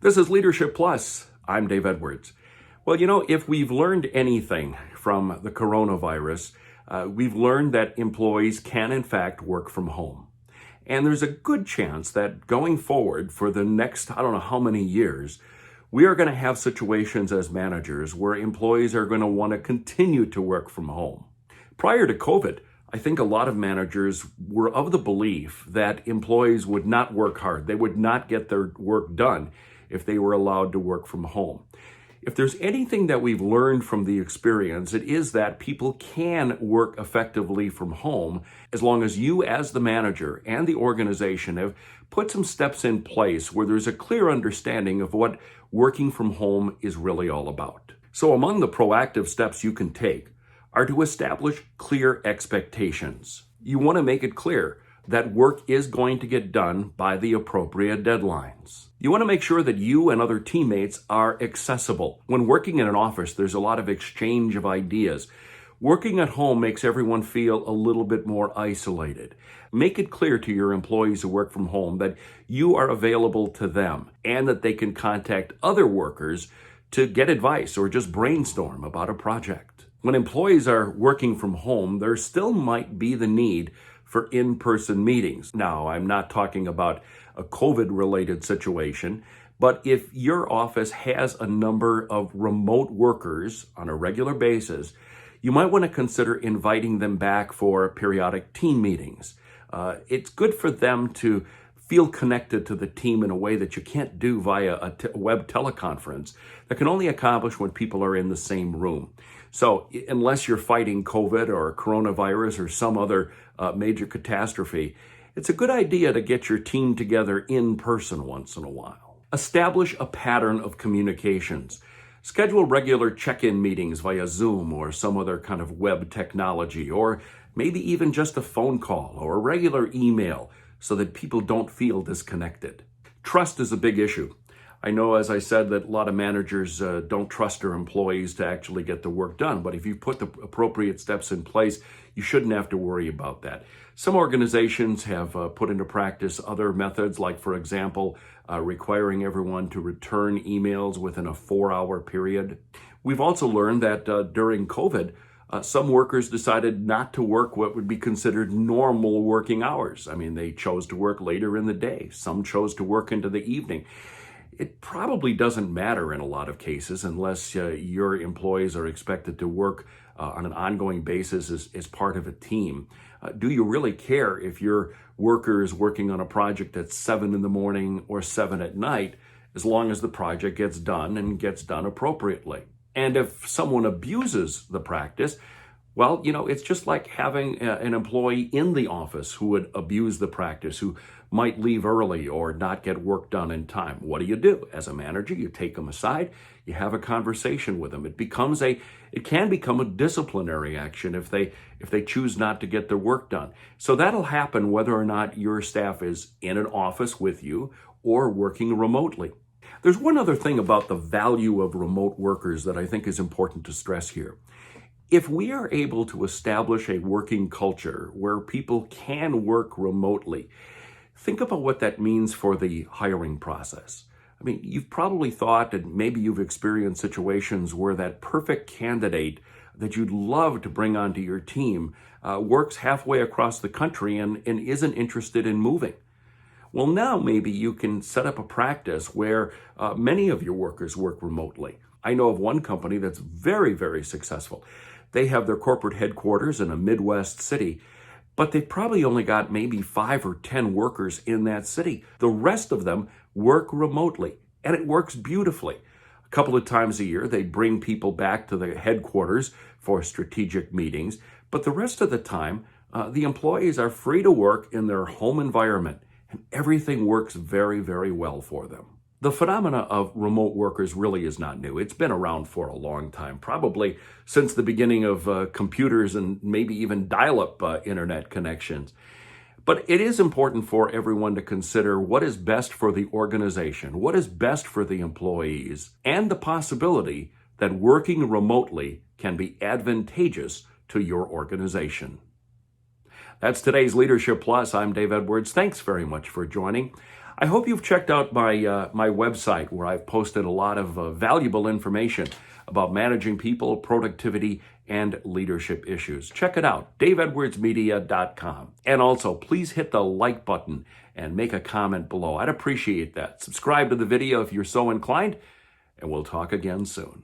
This is Leadership Plus. I'm Dave Edwards. Well, if we've learned anything from the coronavirus, we've learned that employees can, in fact, work from home. And there's a good chance that going forward for the next, I don't know how many years, we are going to have situations as managers where employees are going to want to continue to work from home. Prior to COVID, I think a lot of managers were of the belief that employees would not work hard. They would not get their work done if they were allowed to work from home. If there's anything that we've learned from the experience, it is that people can work effectively from home as long as you as the manager and the organization have put some steps in place where there's a clear understanding of what working from home is really all about. So among the proactive steps you can take are to establish clear expectations. You want to make it clear that work is going to get done by the appropriate deadlines. You want to make sure that you and other teammates are accessible. When working in an office, there's a lot of exchange of ideas. Working at home makes everyone feel a little bit more isolated. Make it clear to your employees who work from home that you are available to them and that they can contact other workers to get advice or just brainstorm about a project. When employees are working from home, there still might be the need for in-person meetings. Now, I'm not talking about a COVID-related situation, but if your office has a number of remote workers on a regular basis, you might want to consider inviting them back for periodic team meetings. It's good for them to feel connected to the team in a way that you can't do via a web teleconference that can only accomplish when people are in the same room. So unless you're fighting COVID or coronavirus or some other major catastrophe, it's a good idea to get your team together in person once in a while. Establish a pattern of communications. Schedule regular check-in meetings via Zoom or some other kind of web technology, or maybe even just a phone call or a regular email so that people don't feel disconnected. Trust is a big issue. I know, as I said, that a lot of managers don't trust their employees to actually get the work done. But if you put the appropriate steps in place, you shouldn't have to worry about that. Some organizations have put into practice other methods, like, for example, requiring everyone to return emails within a 4-hour period. We've also learned that during COVID, some workers decided not to work what would be considered normal working hours. I mean, they chose to work later in the day. Some chose to work into the evening. It probably doesn't matter in a lot of cases unless your employees are expected to work on an ongoing basis as part of a team. Do you really care if your worker is working on a project at 7 in the morning or 7 at night, as long as the project gets done and gets done appropriately? And if someone abuses the practice, well, it's just like having an employee in the office who would abuse the practice, who might leave early or not get work done in time. What do? As a manager, you take them aside, you have a conversation with them. It can become a disciplinary action if they choose not to get their work done. So that'll happen whether or not your staff is in an office with you or working remotely. There's one other thing about the value of remote workers that I think is important to stress here. If we are able to establish a working culture where people can work remotely, think about what that means for the hiring process. I mean, you've probably thought, and maybe you've experienced situations where that perfect candidate that you'd love to bring onto your team works halfway across the country and isn't interested in moving. Well, now maybe you can set up a practice where many of your workers work remotely. I know of one company that's very, very successful. They have their corporate headquarters in a Midwest city, but they've probably only got maybe 5 or 10 workers in that city. The rest of them work remotely, and it works beautifully. A couple of times a year, they bring people back to the headquarters for strategic meetings, but the rest of the time, the employees are free to work in their home environment, and everything works very, very well for them. The phenomena of remote workers really is not new. It's been around for a long time, probably since the beginning of computers and maybe even dial-up internet connections. But it is important for everyone to consider what is best for the organization, what is best for the employees, and the possibility that working remotely can be advantageous to your organization. That's today's Leadership Plus. I'm Dave Edwards. Thanks very much for joining. I hope you've checked out my website where I've posted a lot of valuable information about managing people, productivity, and leadership issues. Check it out, daveedwardsmedia.com. And also, please hit the like button and make a comment below. I'd appreciate that. Subscribe to the video if you're so inclined, and we'll talk again soon.